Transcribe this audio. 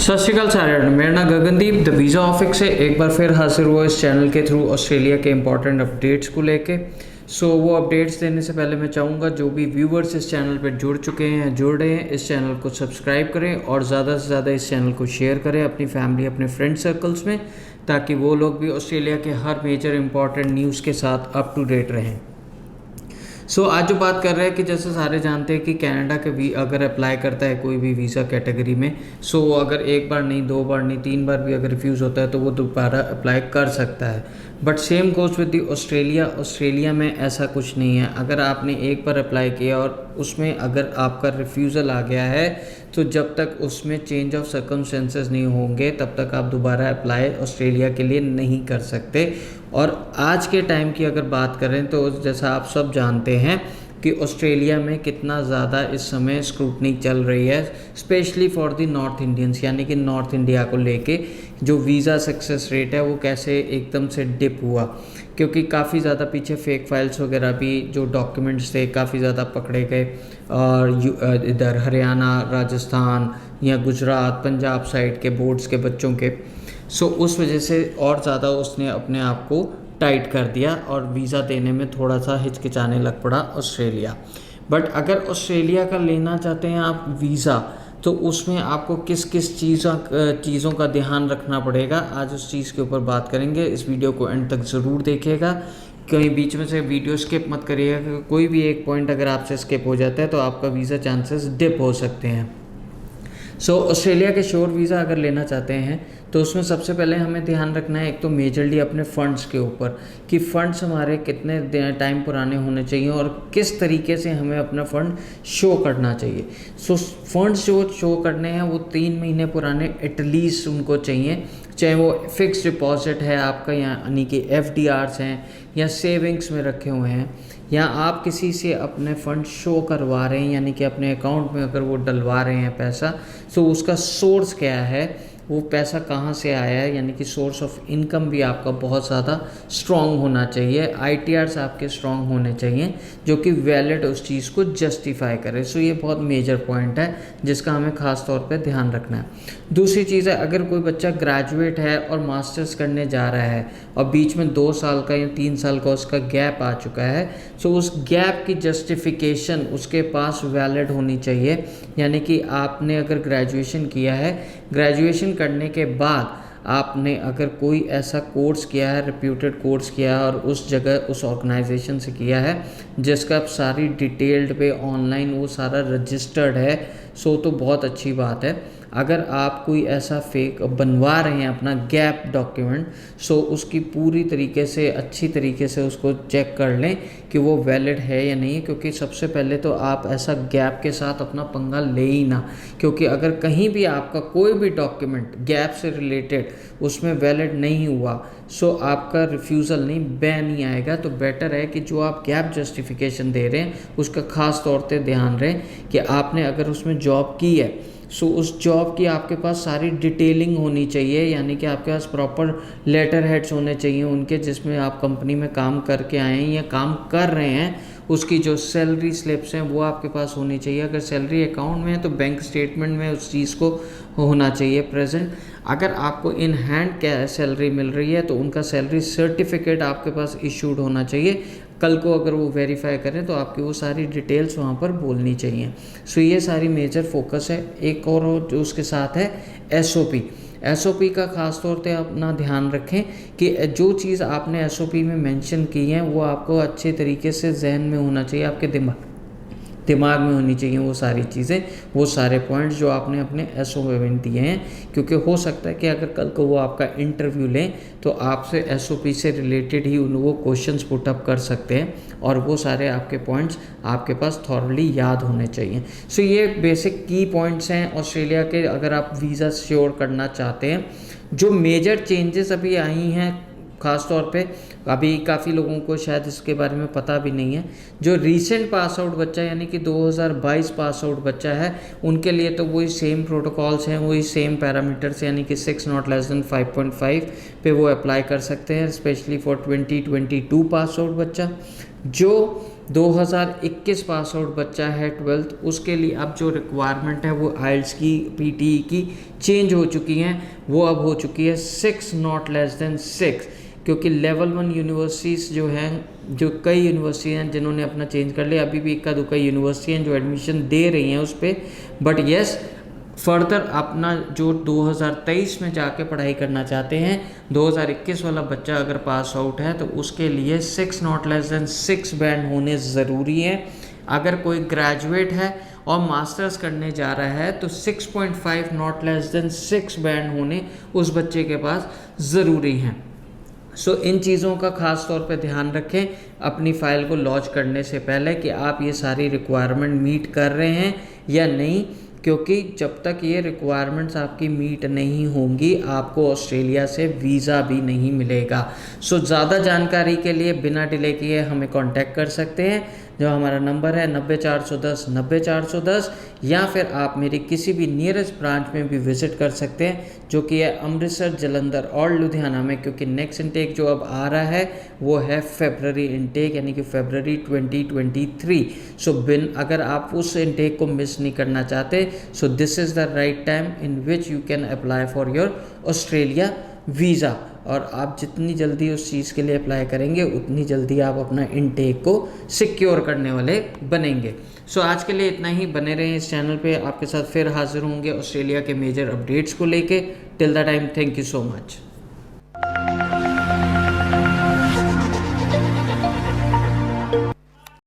सत श्रीकाल सारे, मेरा नाम गगनदीप द वीज़ा ऑफिस से एक बार फिर हाजिर हुआ इस चैनल के थ्रू ऑस्ट्रेलिया के इंपॉर्टेंट अपडेट्स को लेके। वो अपडेट्स देने से पहले मैं चाहूँगा जो भी व्यूवर्स इस चैनल पर जुड़ चुके हैं, जुड़ रहे हैं, इस चैनल को सब्सक्राइब करें और ज़्यादा से ज़्यादा इस चैनल को शेयर करें अपनी फैमिली, अपने फ्रेंड सर्कल्स में, ताकि वो लोग भी ऑस्ट्रेलिया के हर मेजर इंपॉर्टेंट न्यूज़ के साथ अप टू डेट रहें। आज जो बात कर रहे हैं कि जैसे सारे जानते हैं कि कनाडा के भी अगर अप्लाई करता है कोई भी वीज़ा कैटेगरी में, वो अगर एक बार नहीं, दो बार नहीं, तीन बार भी अगर रिफ्यूज़ होता है तो वो दोबारा अप्लाई कर सकता है। But same goes with the Australia में ऐसा कुछ नहीं है। अगर आपने एक बार अप्लाई किया और उसमें अगर आपका रिफ्यूज़ल आ गया है तो जब तक उसमें चेंज ऑफ सर्कमस्टेंसेस नहीं होंगे तब तक आप दोबारा अप्लाई ऑस्ट्रेलिया के लिए नहीं कर सकते। और आज के टाइम की अगर बात करें तो जैसा आप सब जानते हैं कि ऑस्ट्रेलिया में कितना ज़्यादा इस समय स्क्रूटनी चल रही है, specially for the north Indians, यानी कि नॉर्थ इंडिया को लेके जो वीज़ा सक्सेस रेट है वो कैसे एकदम से डिप हुआ, क्योंकि काफ़ी ज़्यादा पीछे फेक फाइल्स वगैरह भी जो डॉक्यूमेंट्स थे काफ़ी ज़्यादा पकड़े गए। और इधर हरियाणा, राजस्थान या गुजरात, पंजाब साइड के बोर्ड्स के बच्चों के, उस वजह से और ज़्यादा उसने अपने आप को टाइट कर दिया और वीज़ा देने में थोड़ा सा हिचकिचाने लग पड़ा ऑस्ट्रेलिया। बट अगर ऑस्ट्रेलिया का लेना चाहते हैं आप वीज़ा, तो उसमें आपको किस किस चीज़ों का ध्यान रखना पड़ेगा, आज उस चीज़ के ऊपर बात करेंगे। इस वीडियो को एंड तक ज़रूर देखिएगा, कहीं बीच में से वीडियो स्किप मत करिएगा, क्योंकि कोई भी एक पॉइंट अगर आपसे स्किप हो जाता है तो आपका वीज़ा चांसेस डिप हो सकते हैं। ऑस्ट्रेलिया के श्योर वीज़ा अगर लेना चाहते हैं तो उसमें सबसे पहले हमें ध्यान रखना है एक तो मेजरली अपने फ़ंड्स के ऊपर, कि फ़ंड्स हमारे कितने टाइम पुराने होने चाहिए और किस तरीके से हमें अपना फ़ंड शो करना चाहिए। फंड्स जो शो करने हैं वो 3 महीने पुराने एटलीस्ट उनको चाहिए, चाहे वो फिक्स डिपॉजिट है आपका, यानी कि FDRs हैं या सेविंग्स में रखे हुए हैं, या आप किसी से अपने फ़ंड शो करवा रहे हैं, यानी कि अपने अकाउंट में अगर वो डलवा रहे हैं पैसा, उसका सोर्स क्या है, वो पैसा कहाँ से आया है, यानी कि सोर्स ऑफ इनकम भी आपका बहुत ज़्यादा स्ट्रॉन्ग होना चाहिए। ITRs आपके स्ट्रॉन्ग होने चाहिए जो कि वैलिड उस चीज़ को जस्टिफाई करे। ये बहुत मेजर पॉइंट है जिसका हमें ख़ास तौर पे ध्यान रखना है। दूसरी चीज़ है, अगर कोई बच्चा ग्रेजुएट है और मास्टर्स करने जा रहा है और बीच में 2 साल का या 3 साल का उसका गैप आ चुका है, उस गैप की जस्टिफिकेशन उसके पास वैलिड होनी चाहिए। यानी कि आपने अगर ग्रेजुएशन किया है, ग्रेजुएशन करने के बाद आपने अगर कोई ऐसा कोर्स किया है, रेप्यूटेड कोर्स किया है और उस जगह उस ऑर्गेनाइजेशन से किया है जिसका सारी डिटेल्ड पे ऑनलाइन वो सारा रजिस्टर्ड है, तो बहुत अच्छी बात है। अगर आप कोई ऐसा फेक बनवा रहे हैं अपना गैप डॉक्यूमेंट, उसकी पूरी तरीके से अच्छी तरीके से उसको चेक कर लें कि वो वैलिड है या नहीं, क्योंकि सबसे पहले तो आप ऐसा गैप के साथ अपना पंगा ले ही ना, क्योंकि अगर कहीं भी आपका कोई भी डॉक्यूमेंट गैप से रिलेटेड उसमें वैलिड नहीं हुआ, आपका रिफ्यूज़ल नहीं, बैन नहीं आएगा। तो बेटर है कि जो आप गैप जस्टिफिकेशन दे रहे हैं उसका ख़ास तौर पे ध्यान रहे कि आपने अगर उसमें जॉब की है, उस जॉब की आपके पास सारी डिटेलिंग होनी चाहिए, यानी कि आपके पास प्रॉपर लेटर हेड्स होने चाहिए उनके, जिसमें आप कंपनी में काम करके आए हैं या काम कर रहे हैं, उसकी जो सैलरी स्लिप्स हैं वो आपके पास होनी चाहिए। अगर सैलरी अकाउंट में है तो बैंक स्टेटमेंट में उस चीज़ को होना चाहिए प्रेजेंट। अगर आपको इन हैंड क्या सैलरी मिल रही है तो उनका सैलरी सर्टिफिकेट आपके पास इशूड होना चाहिए। कल को अगर वो वेरीफाई करें तो आपकी वो सारी डिटेल्स वहाँ पर बोलनी चाहिए। ये सारी मेजर फोकस है। एक और जो उसके साथ है SOP का ख़ास तौर पे अपना ध्यान रखें कि जो चीज़ आपने SOP में मेंशन की है वो आपको अच्छे तरीके से जहन में होना चाहिए, आपके दिमाग में होनी चाहिए वो सारी चीज़ें, वो सारे पॉइंट्स जो आपने अपने SOP में दिए हैं, क्योंकि हो सकता है कि अगर कल को वो आपका इंटरव्यू लें तो आपसे SOP से रिलेटेड ही वो क्वेश्चंस पुट अप कर सकते हैं और वो सारे आपके पॉइंट्स आपके पास थॉरली याद होने चाहिए। ये बेसिक की पॉइंट्स हैं ऑस्ट्रेलिया के, अगर आप वीज़ा श्योर करना चाहते हैं। जो मेजर चेंजेस अभी आई हैं, ख़ास तौर पे अभी काफ़ी लोगों को शायद इसके बारे में पता भी नहीं है, जो रीसेंट पास आउट बच्चा यानी कि 2022 पास आउट बच्चा है, उनके लिए तो वही सेम प्रोटोकॉल्स हैं, वही सेम पैरामीटर्स, यानी कि 6 नॉट लेस देन 5.5 पे वो अप्लाई कर सकते हैं, स्पेशली फॉर 2022 पास आउट बच्चा। जो 2021 पास आउट बच्चा है 12th, उसके लिए अब जो रिक्वायरमेंट है वो आइल्स की, पीटीई की चेंज हो चुकी हैं। वो अब हो चुकी है 6 नॉट लेस देन 6, क्योंकि लेवल 1 यूनिवर्सिटीज़ जो हैं, जो कई यूनिवर्सिटी हैं जिन्होंने अपना चेंज कर लिया, अभी भी इक्का दुक्का यूनिवर्सिटी हैं जो एडमिशन दे रही हैं उस पर, बट येस फर्दर अपना जो 2023 में जाके पढ़ाई करना चाहते हैं, 2021 वाला बच्चा अगर पास आउट है तो उसके लिए 6 नॉट लेस देन 6 बैंड होने ज़रूरी है। अगर कोई ग्रेजुएट है और मास्टर्स करने जा रहा है तो 6.5 नॉट लेस देन 6 बैंड होने उस बच्चे के पास ज़रूरी हैं। सो इन चीज़ों का ख़ास तौर पे ध्यान रखें अपनी फ़ाइल को लॉन्च करने से पहले कि आप ये सारी रिक्वायरमेंट मीट कर रहे हैं या नहीं, क्योंकि जब तक ये रिक्वायरमेंट्स आपकी मीट नहीं होंगी आपको ऑस्ट्रेलिया से वीज़ा भी नहीं मिलेगा। सो ज़्यादा जानकारी के लिए बिना डिले किए हमें कांटेक्ट कर सकते हैं, जो हमारा नंबर है 90 410 90 410, या फिर आप मेरी किसी भी नियरेस्ट ब्रांच में भी विज़िट कर सकते हैं, जो कि है अमृतसर, जलंधर और लुधियाना में, क्योंकि नेक्स्ट इनटेक जो अब आ रहा है वो है फेबररी इनटेक, यानी कि फेबररी 2023। सो अगर आप उस इनटेक को मिस नहीं करना चाहते, so this is the right time in which you can apply for your Australia visa. और आप जितनी जल्दी उस चीज़ के लिए अप्लाई करेंगे उतनी जल्दी आप अपना इनटेक को सिक्योर करने वाले बनेंगे। सो आज के लिए इतना ही, बने रहें इस चैनल पे, आपके साथ फिर हाजिर होंगे ऑस्ट्रेलिया के मेजर अपडेट्स को लेके। Till the time, thank you so much.